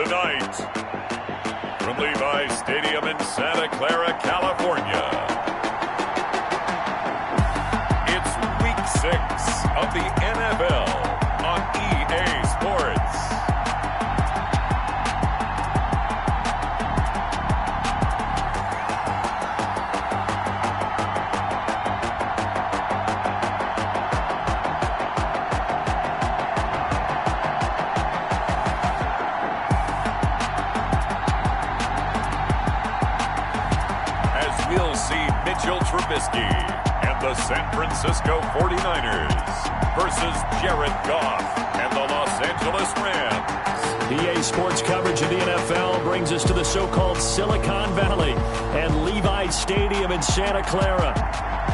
Tonight, from Levi's Stadium in Santa Clara, California, it's Week 6 of the NFL on EA Sports. We'll see Mitchell Trubisky and the San Francisco 49ers versus Jared Goff and the Los Angeles Rams. EA Sports coverage of the NFL brings us to the so-called Silicon Valley and Levi's Stadium in Santa Clara.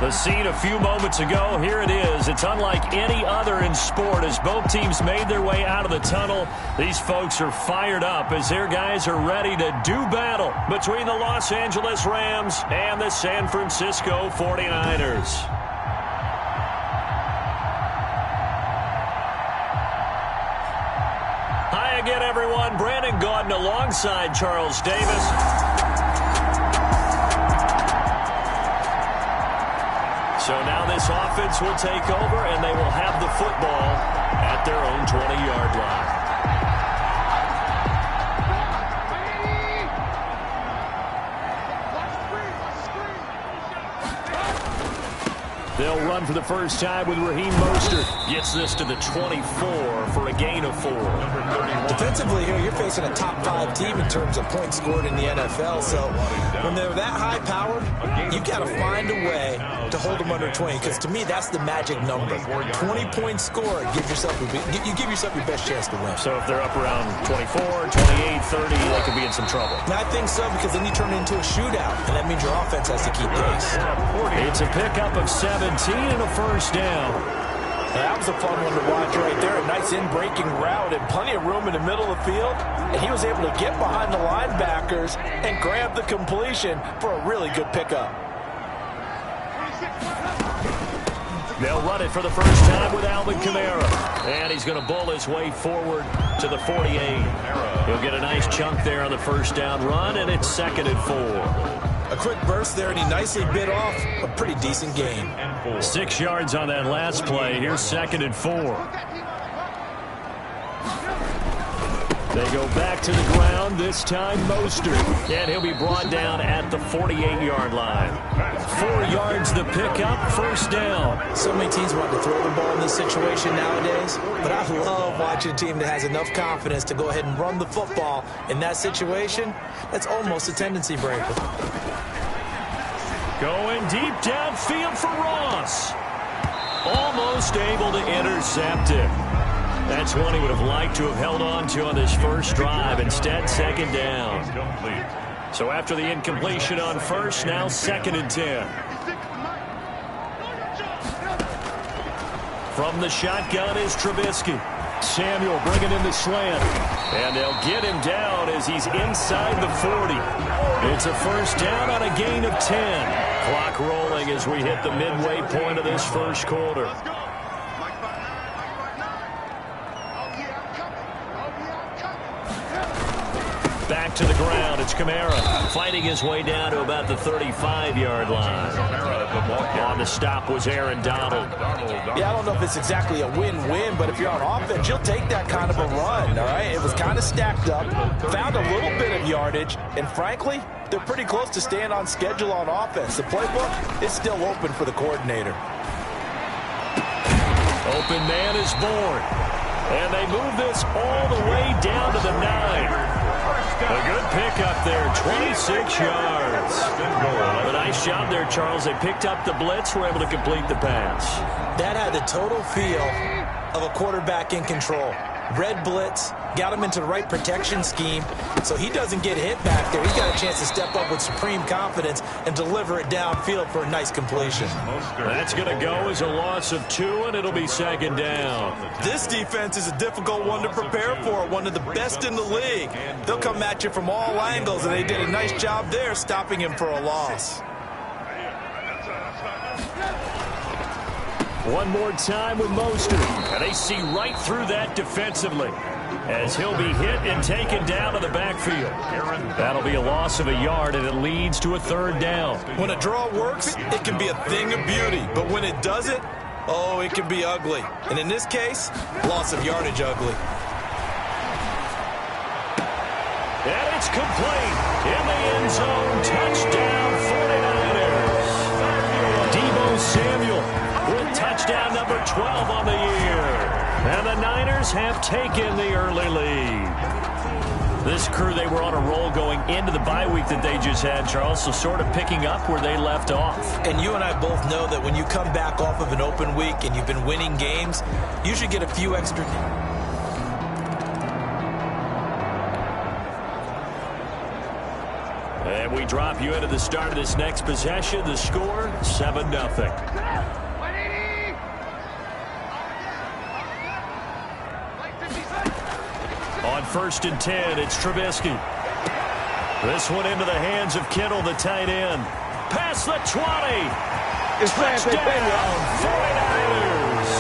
The scene a few moments ago, here it is. It's unlike any other in sport as both teams made their way out of the tunnel. These folks are fired up as their guys are ready to do battle between the Los Angeles Rams and the San Francisco 49ers. Hi again, everyone. Brandon Gaudin alongside Charles Davis. So now this offense will take over, and they will have the football at their own 20-yard line. They'll run for the first time with Raheem Mostert. Gets this to the 24 for a gain of 4. Defensively here, you're facing a top-5 team in terms of points scored in the NFL. So when they're that high-powered, you've got to find a way to hold them under 20. Because to me, that's the magic number. 20 points scored, you give yourself your best chance to win. So if they're up around 24, 28, 30, they could be in some trouble. And I think so, because then you turn it into a shootout, and that means your offense has to keep pace. It's a pickup of 17 and a first down. That was a fun one to watch right there. A nice in-breaking route and plenty of room in the middle of the field. And he was able to get behind the linebackers and grab the completion for a really good pickup. They'll run it for the first time with Alvin Kamara. And he's going to bull his way forward to the 48. He'll get a nice chunk there on the first down run, and it's 2nd and 4. A quick burst there, and he nicely bit off a pretty decent gain. 6 yards on that last play. Here's 2nd and 4. They go back to the ground, this time Mostert. And he'll be brought down at the 48-yard line. 4 yards the pickup, first down. So many teams want to throw the ball in this situation nowadays, but I love watching a team that has enough confidence to go ahead and run the football. In that situation, that's almost a tendency breaker. Going deep downfield for Ross. Almost able to intercept it. That's one he would have liked to have held on to on this first drive. Instead, 2nd down. So after the incompletion on first, now 2nd and 10. From the shotgun is Trubisky. Samuel bringing in the slant. And they'll get him down as he's inside the 40. It's a first down on a gain of 10. Clock rolling as we hit the midway point of this first quarter. Back to the ground. It's Kamara fighting his way down to about the 35-yard line. On the stop was Aaron Donald. Yeah, I don't know if it's exactly a win-win, but if you're on offense, you'll take that kind of a run, all right? It was kind of stacked up, found a little bit of yardage, and frankly, they're pretty close to staying on schedule on offense. The playbook is still open for the coordinator. Open man is born. And they move this all the way down to the 9. A good pickup there, 26 yards. A nice job there, Charles. They picked up the blitz, were able to complete the pass. That had the total feel of a quarterback in control. Red blitz, got him into the right protection scheme, so he doesn't get hit back there. He's got a chance to step up with supreme confidence and deliver it downfield for a nice completion. That's going to go as a loss of 2, and it'll be 2nd down. This defense is a difficult one to prepare for, one of the best in the league. They'll come at you from all angles, and they did a nice job there stopping him for a loss. One more time with Mostert. And they see right through that defensively. as he'll be hit and taken down to the backfield. That'll be a loss of a yard, and it leads to a third down. When a draw works, it can be a thing of beauty. But when it doesn't, oh, it can be ugly. And in this case, loss of yardage ugly. And it's complete. In the end zone, touchdown 49ers. Deebo Samuel with touchdown number 12 on the year. And the Niners have taken the early lead. This crew, they were on a roll going into the bye week that they just had, Charles, so sort of picking up where they left off. And you and I both know that when you come back off of an open week and you've been winning games, you should get a few extra. And we drop you into the start of this next possession. The score, 7-0. On 1st and 10, it's Trubisky. This one into the hands of Kittle, the tight end. Past the 20. It's touchdown, 49ers.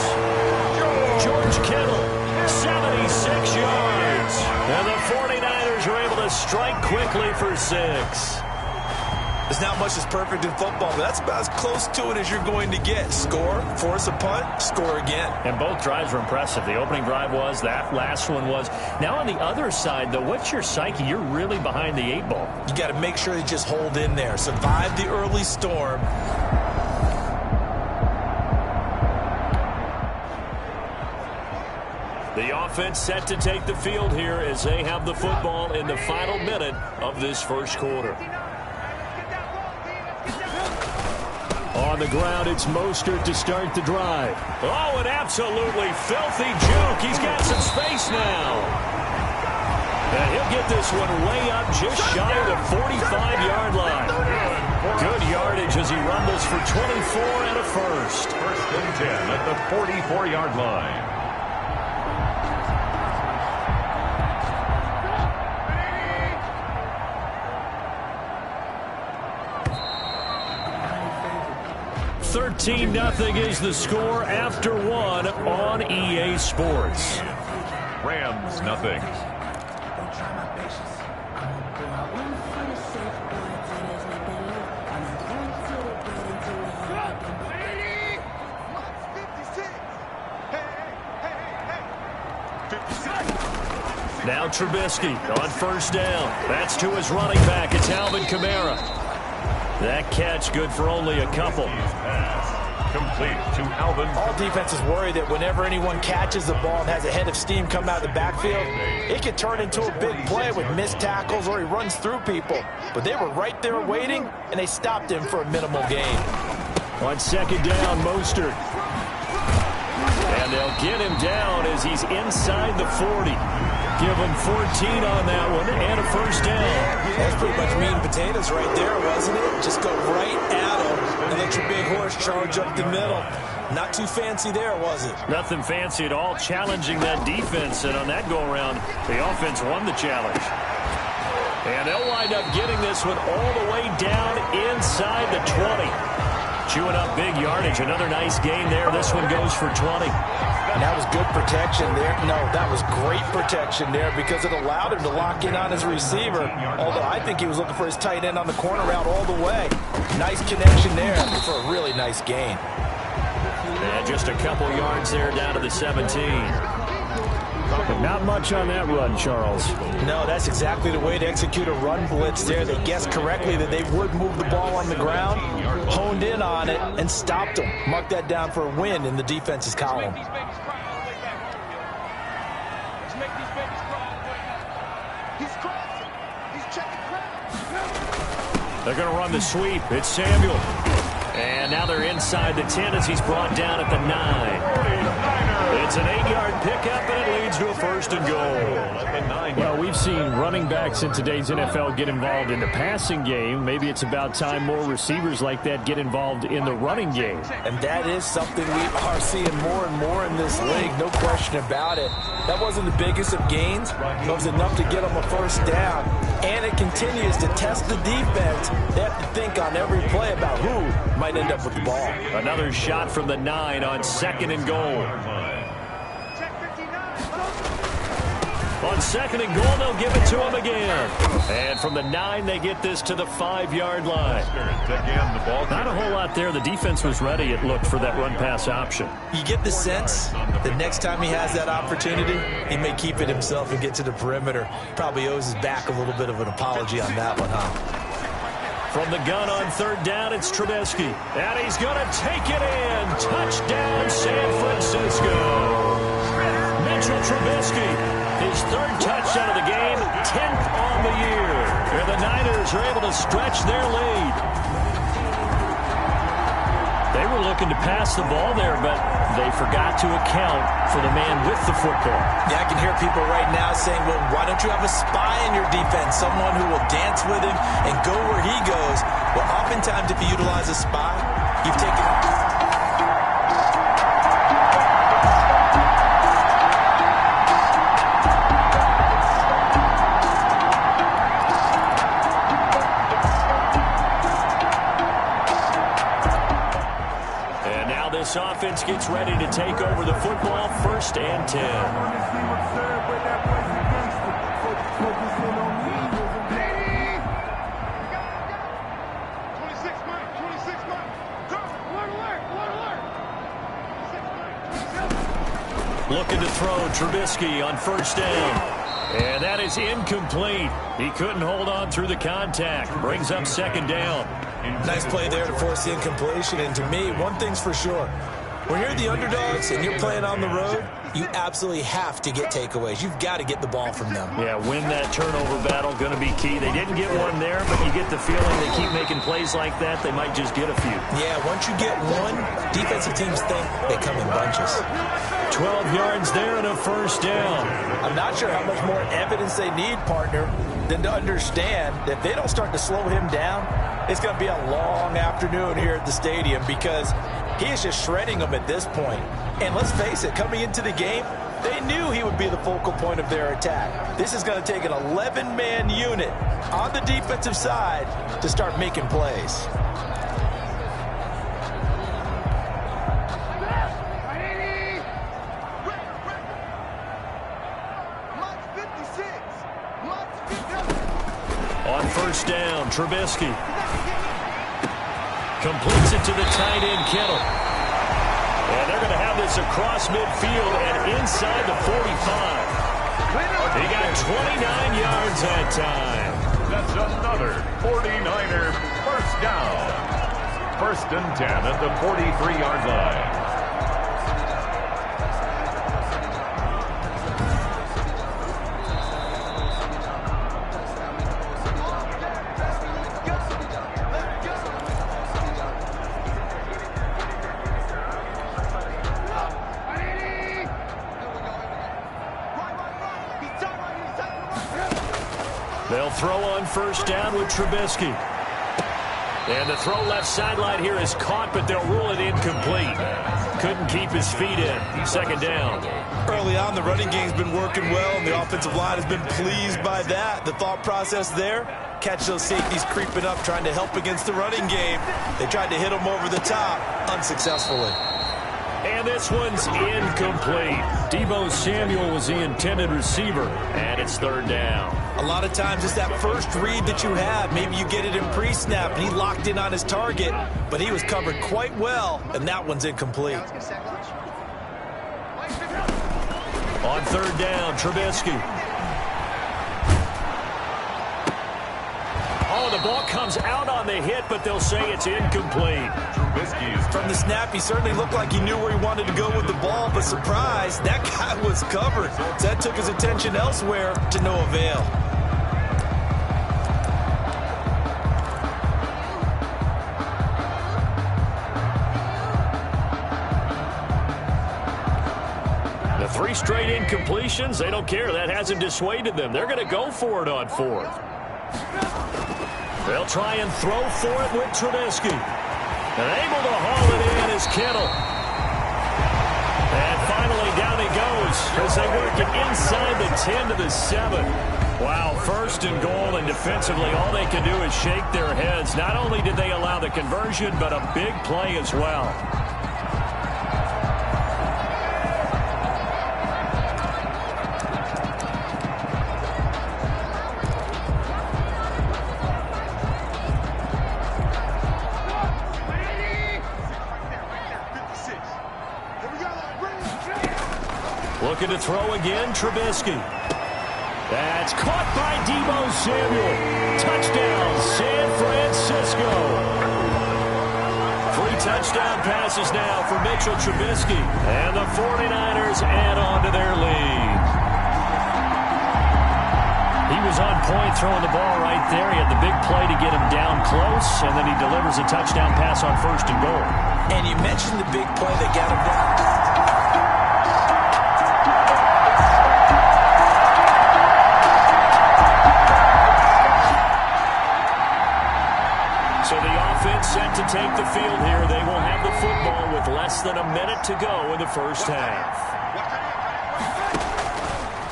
George Kittle, 76 yards. And the 49ers are able to strike quickly for 6. There's not much that's perfect in football, but that's about as close to it as you're going to get. Score, force a punt, score again. And both drives were impressive. The opening drive was, that last one was. Now on the other side, though, what's your psyche? You're really behind the 8 ball. You got to make sure you just hold in there. Survive the early storm. The offense set to take the field here as they have the football in the final minute of this first quarter. On the ground, it's Mostert to start the drive. Oh, an absolutely filthy juke. He's got some space now. And he'll get this one way up just shy of the 45-yard line. Good yardage as he rumbles for 24 and a first. 1st and 10 at the 44-yard line. Nothing is the score after 1 on EA Sports. Rams, nothing. Now Trubisky on 1st down. That's to his running back. It's Alvin Kamara. That catch good for only a couple. Complete to Alvin. All defenses worry that whenever anyone catches the ball and has a head of steam come out of the backfield, it could turn into a big play with missed tackles or he runs through people. But they were right there waiting, and they stopped him for a minimal gain. On 2nd down, Mostert. And they'll get him down as he's inside the 40. Give him 14 on that one and a 1st down. That's pretty much meat and potatoes right there, wasn't it? Just go right at him and let your big horse charge up the middle. Not too fancy there, was it? Nothing fancy at all, challenging that defense. And on that go-around, the offense won the challenge. And they'll wind up getting this one all the way down inside the 20. Chewing up big yardage. Another nice gain there. This one goes for 20. And that was good protection there. No, that was great protection there because it allowed him to lock in on his receiver. Although I think he was looking for his tight end on the corner route all the way. Nice connection there for a really nice gain. And just a couple yards there down to the 17. Not much on that run, Charles. No, that's exactly the way to execute a run blitz there. They guessed correctly that they would move the ball on the ground, honed in on it, and stopped them. Mark that down for a win in the defense's column. They're going to run the sweep. It's Samuel. And now they're inside the 10 as he's brought down at the 9. It's an 8-yard pickup, and it leads to a 1st and goal. Well, we've seen running backs in today's NFL get involved in the passing game. Maybe it's about time more receivers like that get involved in the running game. And that is something we are seeing more and more in this league, no question about it. That wasn't the biggest of gains, but it was enough to get them a 1st down. And it continues to test the defense. They have to think on every play about who might end up with the ball. Another shot from the 9 on 2nd and goal. On second and goal, they'll give it to him again. And from the 9, they get this to the 5-yard line. Not a whole lot there. The defense was ready, it looked, for that run-pass option. You get the sense that next time he has that opportunity, he may keep it himself and get to the perimeter. Probably owes his back a little bit of an apology on that one, huh? From the gun on third down, it's Trubisky. And he's going to take it in. Touchdown, San Francisco. Mitchell Trubisky, his third touchdown of the game, 10th on the year. And the Niners are able to stretch their lead. They were looking to pass the ball there, but they forgot to account for the man with the football. Yeah, I can hear people right now saying, well, why don't you have a spy in your defense, someone who will dance with him and go where he goes? Well, oftentimes if you utilize a spy, you've taken... This offense gets ready to take over the football, 1st and 10. Looking to throw, Trubisky on 1st down. And that is incomplete. He couldn't hold on through the contact. Brings up 2nd down. Nice play there to force the incompletion. And to me, one thing's for sure. When you're the underdogs and you're playing on the road, you absolutely have to get takeaways. You've got to get the ball from them. Yeah, win that turnover battle, going to be key. They didn't get one there, but you get the feeling they keep making plays like that, they might just get a few. Yeah, once you get one, defensive teams think they come in bunches. 12 yards there and a 1st down. I'm not sure how much more evidence they need, partner, than to understand that if they don't start to slow him down, it's going to be a long afternoon here at the stadium because he is just shredding them at this point. And let's face it, coming into the game, they knew he would be the focal point of their attack. This is going to take an 11-man unit on the defensive side to start making plays. On 1st down, Trubisky completes it to the tight end, Kittle. And they're going to have this across midfield and inside the 45. He got 29 yards that time. That's another 49er 1st down. 1st and 10 at the 43-yard line. They'll throw on 1st down with Trubisky. And the throw left sideline here is caught, but they'll rule it incomplete. Couldn't keep his feet in. 2nd down. Early on, the running game's been working well, and the offensive line has been pleased by that. The thought process there, catch those safeties creeping up, trying to help against the running game. They tried to hit them over the top, unsuccessfully. And this one's incomplete. Deebo Samuel was the intended receiver, and it's 3rd down. A lot of times it's that first read that you have. Maybe you get it in pre-snap, and he locked in on his target, but he was covered quite well, and that one's incomplete. On 3rd down, Trubisky. Oh, the ball comes out on the hit, but they'll say it's incomplete. From the snap, he certainly looked like he knew where he wanted to go with the ball, but surprise, that guy was covered. So that took his attention elsewhere to no avail. The 3 straight incompletions, they don't care. That hasn't dissuaded them. They're going to go for it on 4th. They'll try and throw for it with Trubisky. And able to haul it in is Kittle. And finally down he goes as they work it inside the 10 to the 7. Wow, 1st and goal, and defensively all they can do is shake their heads. Not only did they allow the conversion, but a big play as well. Looking to throw again, Trubisky. That's caught by Deebo Samuel. Touchdown, San Francisco. 3 touchdown passes now for Mitchell Trubisky. And the 49ers add on to their lead. He was on point throwing the ball right there. He had the big play to get him down close, and then he delivers a touchdown pass on 1st and goal. And you mentioned the big play that got him down. So the offense set to take the field here. They will have the football with less than a minute to go in the first half.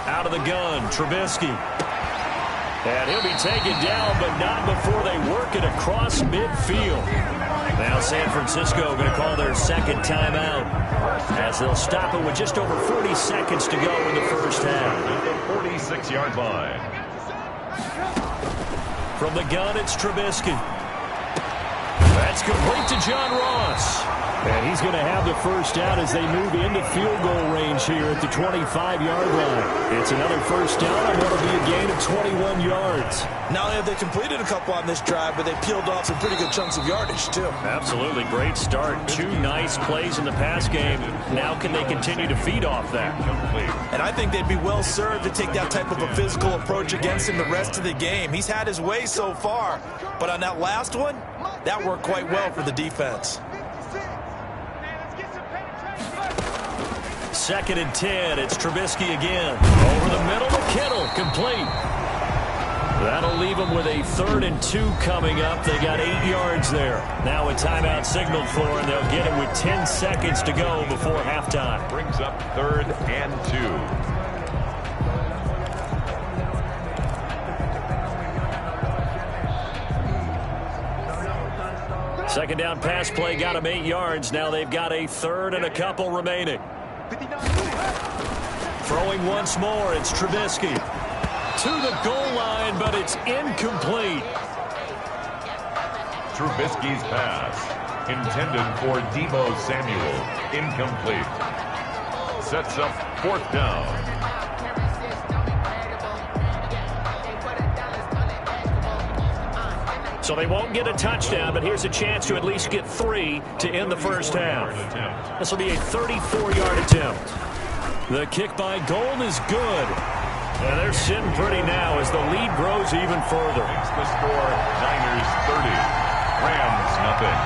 Out of the gun, Trubisky. And he'll be taken down, but not before they work it across midfield. Now San Francisco going to call their second timeout as they'll stop it with just over 40 seconds to go in the first half. 46-yard line. From the gun, it's Trubisky. That's complete to John Ross. And he's going to have the first down as they move into field goal range here at the 25-yard line. It's another first down, and that'll be a gain of 21 yards. Not only have they completed a couple on this drive, but they peeled off some pretty good chunks of yardage, too. Absolutely. Great start. 2 nice plays in the pass game. Now can they continue to feed off that? And I think they'd be well served to take that type of a physical approach against him the rest of the game. He's had his way so far, but on that last one, that worked quite well for the defense. 2nd and 10. It's Trubisky again. Over the middle to Kittle. Complete. That'll leave them with a 3rd and 2 coming up. They got 8 yards there. Now a timeout signaled for, and they'll get it with 10 seconds to go before halftime. Brings up 3rd and 2. Second down pass play got them 8 yards. Now they've got a 3rd and a couple remaining. Throwing once more, it's Trubisky. To the goal line, but it's incomplete. Trubisky's pass, intended for Deebo Samuel, incomplete. Sets up 4th down. So they won't get a touchdown, but here's a chance to at least get 3 to end the first half. This will be a 34-yard attempt. The kick by Gold is good. And they're sitting pretty now as the lead grows even further. Makes the score Niners 30, Rams nothing.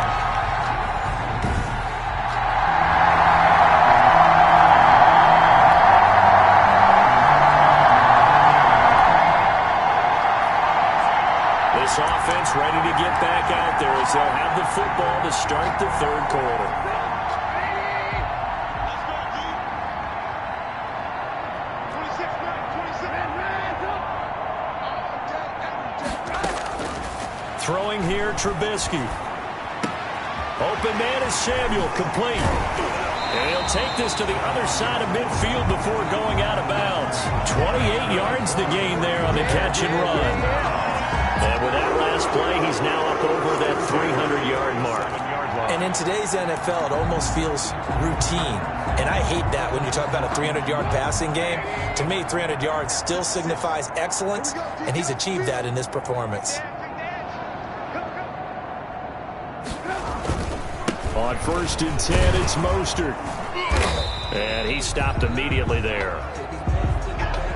This offense ready to get back out there as they'll have the football to start the 3rd quarter. Throwing here, Trubisky. Open man is Samuel, complete. And he'll take this to the other side of midfield before going out of bounds. 28 yards the gain there on the catch and run. And with that last play, he's now up over that 300-yard mark. And in today's NFL, it almost feels routine. And I hate that when you talk about a 300-yard passing game. To me, 300 yards still signifies excellence, and he's achieved that in this performance. On 1st and 10, it's Mostert. And he stopped immediately there.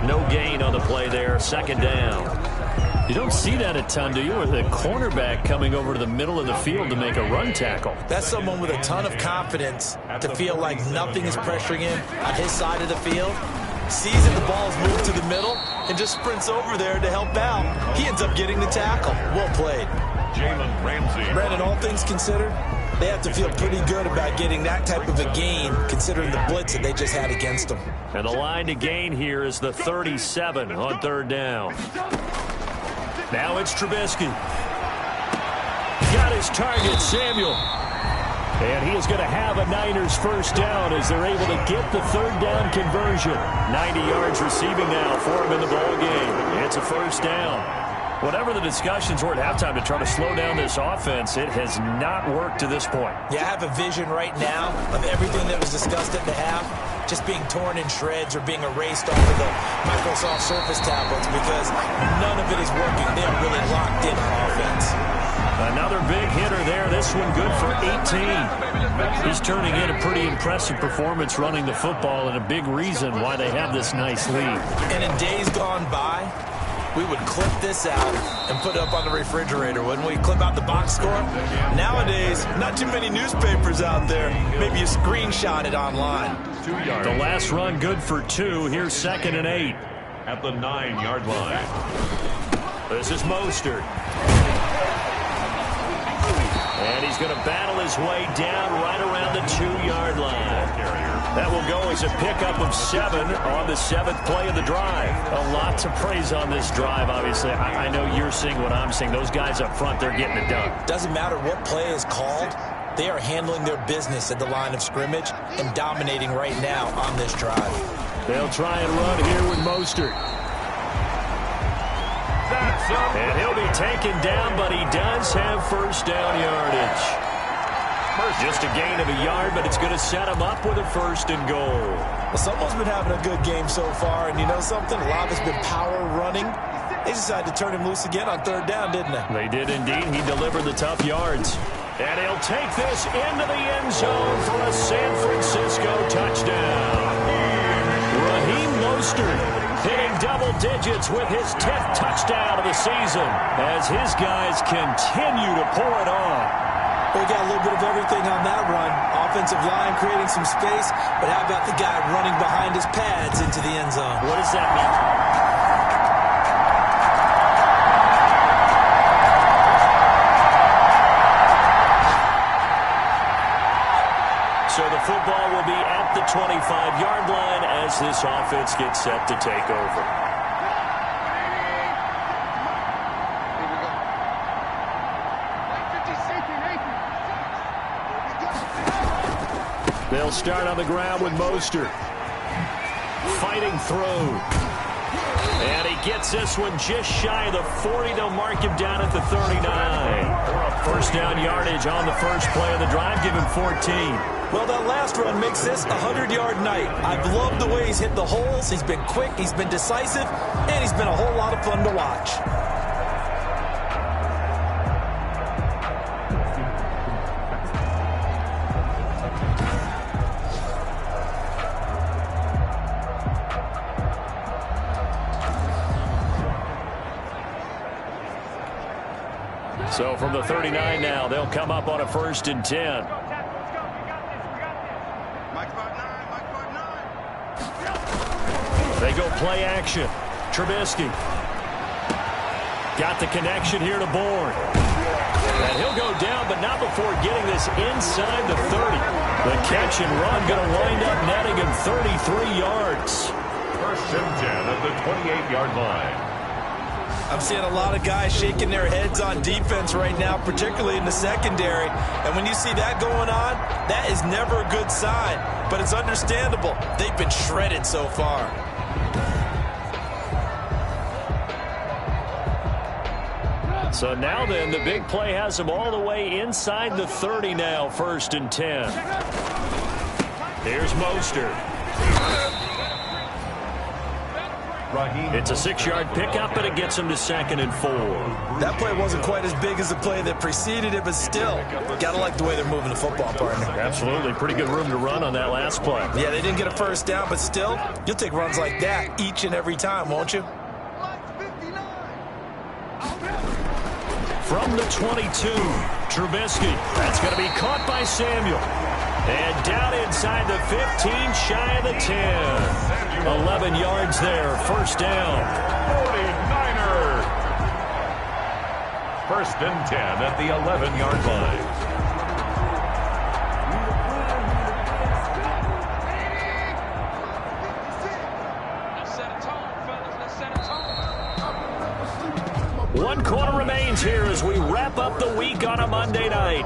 No gain on the play there. 2nd down. You don't see that a ton, do you? With a cornerback coming over to the middle of the field to make a run tackle. That's someone with a ton of confidence to feel like nothing is pressuring him on his side of the field. Sees that the ball is moved to the middle and just sprints over there to help out. He ends up getting the tackle. Well played. Jalen Ramsey. Brandon, all things considered, they have to feel pretty good about getting that type of a gain considering the blitz that they just had against them. And the line to gain here is the 37 on 3rd down. Now it's Trubisky. Got his target, Samuel. And he is going to have a Niners first down as they're able to get the 3rd down conversion. 90 yards receiving now for him in the ball game. It's a first down. Whatever the discussions were at halftime to try to slow down this offense, it has not worked to this point. Yeah, I have a vision right now of everything that was discussed at the half just being torn in shreds or being erased off of the Microsoft Surface tablets because none of it is working. They are really locked in on offense. Another big hitter there. This one good for 18. He's turning in a pretty impressive performance running the football and a big reason why they have this nice lead. And in days gone by, we would clip this out and put it up on the refrigerator, wouldn't we? Clip out the box score. Nowadays, not too many newspapers out there. Maybe you screenshot it online. The last run good for 2. Here's 2nd and 8. At the 9-yard line. This is Mostert. And he's going to battle his way down right around the 2-yard line. That will go as a pickup of 7 on the 7th play of the drive. A lot to praise on this drive, obviously. I know you're seeing what I'm seeing. Those guys up front, they're getting it done. Doesn't matter what play is called. They are handling their business at the line of scrimmage and dominating right now on this drive. They'll try and run here with Mostert. And he'll be taken down, but he does have first down yardage. Just a gain of a yard, but it's going to set him up with a 1st and goal. Well, someone's been having a good game so far, and you know something? A lot has been power running. They decided to turn him loose again on 3rd down, didn't they? They did indeed. He delivered the tough yards. And he'll take this into the end zone for a San Francisco touchdown. Raheem Mostert hitting double digits with his 10th touchdown of the season as his guys continue to pour it on. We got a little bit of everything on that run. Offensive line creating some space, but how about the guy running behind his pads into the end zone? What does that mean? So the football will be at the 25-yard line as this offense gets set to take over. They'll start on the ground with Mostert. Fighting through. And he gets this one just shy of the 40. They'll mark him down at the 39. First down yardage on the first play of the drive. Give him 14. Well, that last run makes this a 100-yard night. I've loved the way he's hit the holes. He's been quick. He's been decisive. And he's been a whole lot of fun to watch. So from the 39 now, they'll come up on a 1st and 10. They go play action. Trubisky. Got the connection here to Bourne. And he'll go down, but not before getting this inside the 30. The catch and run going to wind up netting him 33 yards. 1st and 10 at the 28-yard line. I'm seeing a lot of guys shaking their heads on defense right now, particularly in the secondary. And when you see that going on, that is never a good sign. But it's understandable. They've been shredded so far. So now then, the big play has them all the way inside the 30 now, 1st and 10. Here's Mostert. It's a 6-yard pickup, but it gets him to 2nd and 4. That play wasn't quite as big as the play that preceded it, but still, got to like the way they're moving the football, partner. Absolutely. Pretty good room to run on that last play. Yeah, they didn't get a 1st down, but still, you'll take runs like that each and every time, won't you? From the 22, Trubisky. That's going to be caught by Samuel. And down inside the 15, shy of the 10. 11 yards there, 1st down. 49ers. 1st and 10 at the 11-yard line. One quarter remains here as we wrap up the week on a Monday night.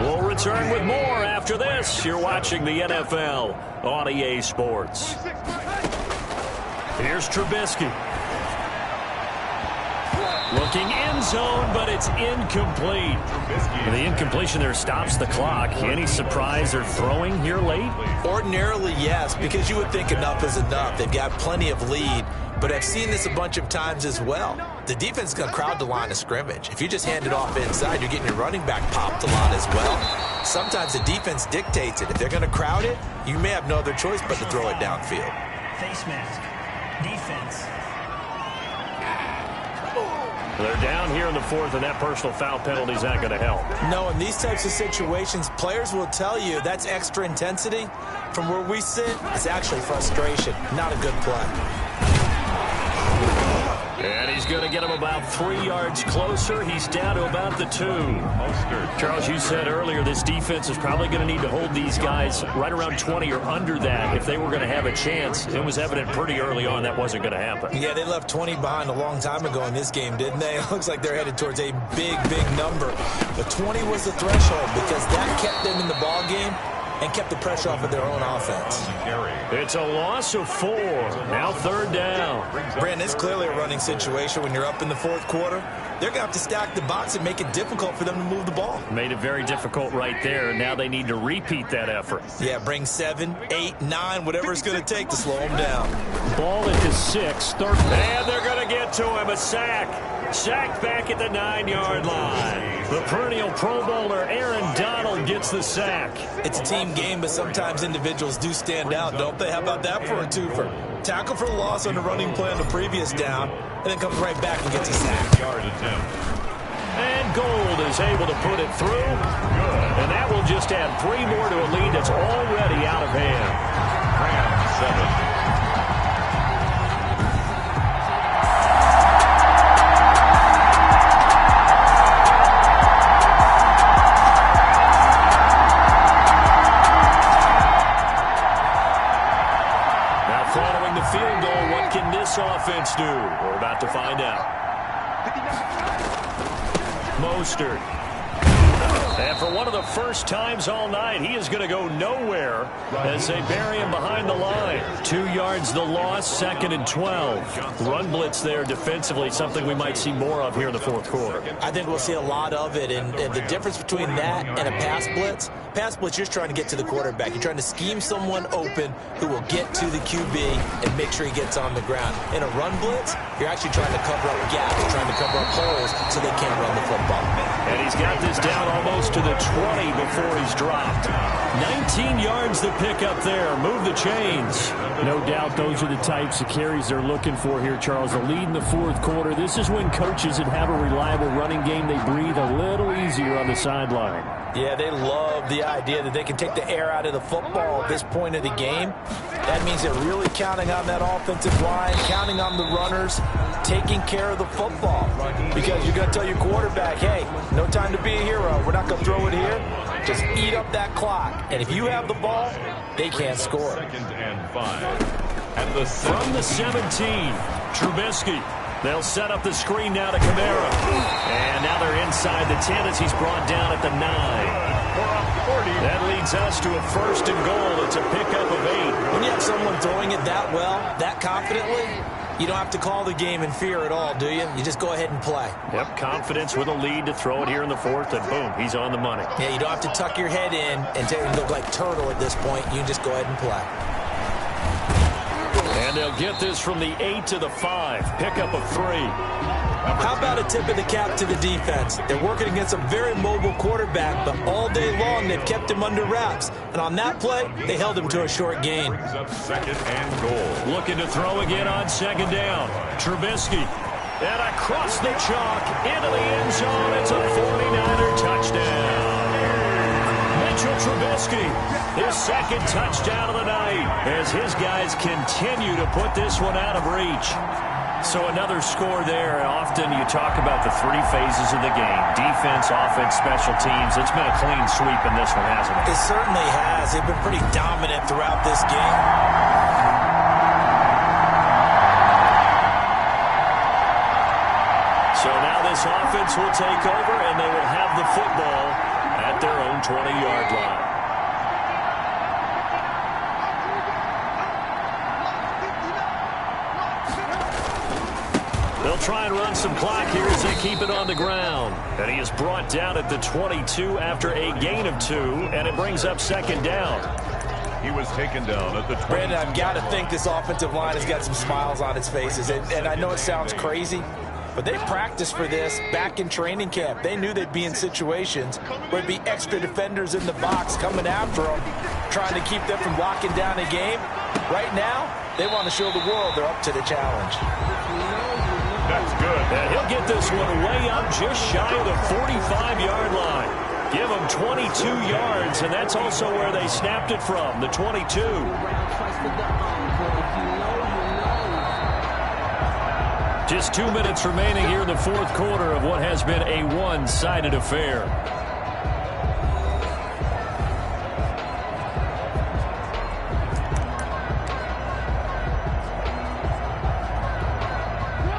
We'll return with more after this. You're watching the NFL on EA Sports. Here's Trubisky. Looking end zone, but it's incomplete. And the incompletion there stops the clock. Any surprise they're throwing here late? Ordinarily, yes, because you would think enough is enough. They've got plenty of lead, but I've seen this a bunch of times as well. The defense is going to crowd the line of scrimmage. If you just hand it off inside, you're getting your running back popped a lot as well. Sometimes the defense dictates it. If they're going to crowd it, you may have no other choice but to throw it downfield. Face mask. Defense. They're down here in the fourth, and that personal foul penalty is not going to help. No, in these types of situations, players will tell you that's extra intensity. From where we sit, it's actually frustration, not a good play. And he's going to get him about 3 yards closer. He's down to about the 2. Charles, you said earlier this defense is probably going to need to hold these guys right around 20 or under that if they were going to have a chance. It was evident pretty early on that wasn't going to happen. Yeah, they left 20 behind a long time ago in this game, didn't they? It looks like they're headed towards a big, big number. But 20 was the threshold because that kept them in the ball game and kept the pressure off of their own offense. It's a loss of 4. Now 3rd down. Brandon, it's clearly a running situation when you're up in the fourth quarter. They're going to have to stack the box and make it difficult for them to move the ball. Made it very difficult right there. Now they need to repeat that effort. Yeah, bring 7, 8, 9, whatever it's going to take to slow them down. Ball at the 6, 3rd. And they're going to get to him. A sack. Sacked back at the 9-yard line. The perennial Pro Bowler Aaron Donald gets the sack. It's a team game, but sometimes individuals do stand out, don't they? How about that for a twofer? Tackle for loss on the running play on the previous down, and then comes right back and gets a sack. And Gold is able to put it through. And that will just add 3 more to a lead that's already out of hand. 7. Offense do? We're about to find out. Mostert. And for one of the first times all night, he is going to go nowhere as they bury him behind the line. 2 yards the loss, 2nd and 12. Run blitz there defensively, something we might see more of here in the fourth quarter. I think we'll see a lot of it, and the difference between that and a pass blitz, you're just trying to get to the quarterback. You're trying to scheme someone open who will get to the QB and make sure he gets on the ground. In a run blitz, you're actually trying to cover up gaps, trying to cover up holes so they can't run the football. And he's got this down almost to the 20 before he's dropped. 19 yards the pick up there. Move the chains. No doubt those are the types of carries they're looking for here, Charles. A lead in the fourth quarter. This is when coaches that have a reliable running game, they breathe a little easier on the sideline. Yeah, they love the idea that they can take the air out of the football at this point of the game. That means they're really counting on that offensive line, counting on the runners, taking care of the football. Because you're going to tell your quarterback, hey, no time to be a hero. We're not going to throw it here. Just eat up that clock. And if you have the ball, they can't score. 2nd and 5. From the 17, Trubisky. They'll set up the screen now to Kamara. And now they're inside the 10 as he's brought down at the 9. That leads us to a 1st and goal. It's a pickup of 8. When you have someone throwing it that well, that confidently, you don't have to call the game in fear at all, do you? You just go ahead and play. Yep, confidence with a lead to throw it here in the 4th, and boom, he's on the money. Yeah, you don't have to tuck your head in and look like turtle at this point. You can just go ahead and play. And they'll get this from the 8 to the 5. Pickup of 3. How about a tip of the cap to the defense? They're working against a very mobile quarterback, but all day long they've kept him under wraps. And on that play, they held him to a short gain. 2nd and goal. Looking to throw again on 2nd down. Trubisky. And across the chalk into the end zone. It's a 49er touchdown. Mitchell Trubisky, his 2nd touchdown of the night as his guys continue to put this one out of reach. So another score there. Often you talk about the 3 phases of the game. Defense, offense, special teams. It's been a clean sweep in this one, hasn't it? It certainly has. They've been pretty dominant throughout this game. So now this offense will take over, and they will have the football at their own 20-yard line. They'll try and run some clock here as they keep it on the ground. And he is brought down at the 22 after a gain of 2, and it brings up second down. He was taken down at the 22. Brandon, I've got to think this offensive line has got some smiles on its faces. And I know it sounds crazy, but they practiced for this back in training camp. They knew they'd be in situations where it'd be extra defenders in the box coming after them, trying to keep them from locking down a game. Right now, they want to show the world they're up to the challenge. That's good. And he'll get this one way up just shy of the 45-yard line. Give them 22 yards, and that's also where they snapped it from, the 22. Just 2 minutes remaining here in the fourth quarter of what has been a one-sided affair.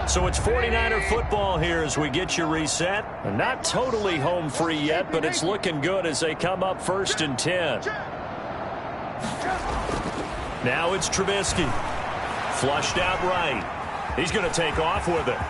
So it's 49er football here as we get you reset. Not totally home free yet, but it's looking good as they come up 1st and 10. Now it's Trubisky. Flushed out right. He's going to take off with it.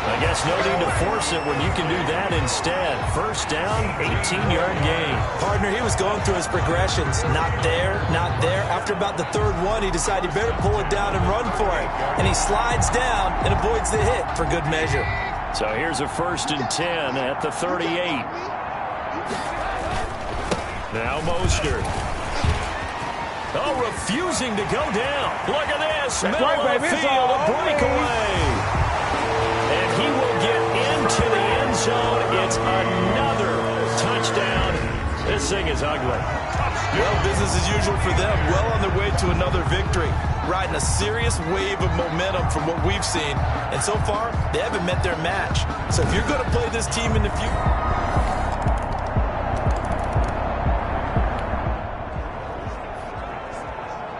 I guess no need to force it when you can do that instead. First down, 18-yard gain. Partner, he was going through his progressions. Not there, not there. After about the third one, he decided he better pull it down and run for it. And he slides down and avoids the hit for good measure. So here's a 1st and 10 at the 38. Now Mostert. Oh, refusing to go down. Look at this. Middle of the field, a breakaway. And he will get into the end zone. It's another touchdown. This thing is ugly. Well, business as usual for them. Well on their way to another victory. Riding a serious wave of momentum from what we've seen. And so far, they haven't met their match. So if you're going to play this team in the future...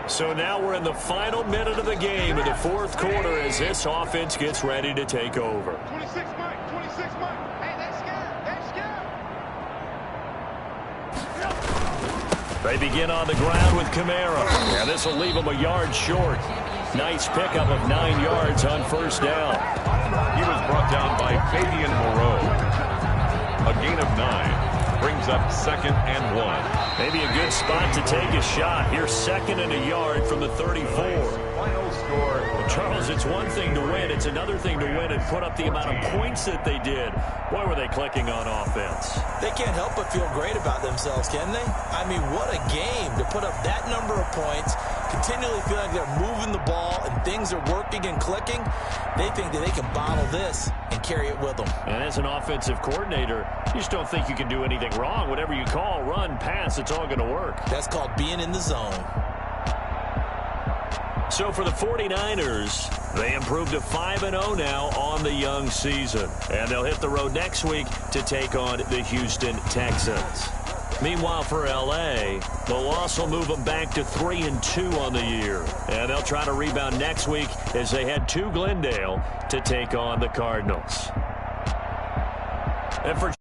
So now we're in the final minute of the game in the fourth quarter as this offense gets ready to take over. 26 Mike, 26 Mike. Hey, let's go. They begin on the ground with Kamara. And this will leave them a yard short. Nice pickup of 9 yards on first down. He was brought down by Fabian Moreau. A gain of 9. Brings up 2nd and 1. Maybe a good spot to take a shot. Here's 2nd and a yard from the 34. Final score. Well, Charles, it's one thing to win. It's another thing to win and put up the amount of points that they did. Boy, were they clicking on offense. They can't help but feel great about themselves, can they? I mean, what a game to put up that number of points, continually feel like they're moving the ball and things are working and clicking. They think that they can bottle this and carry it with them. And as an offensive coordinator, you just don't think you can do anything wrong. Whatever you call, run, pass, it's all going to work. That's called being in the zone. So for the 49ers, they improved to 5-0 now on the young season. And they'll hit the road next week to take on the Houston Texans. Meanwhile, for L.A., the loss will move them back to 3-2 on the year. And they'll try to rebound next week as they head to Glendale to take on the Cardinals. And for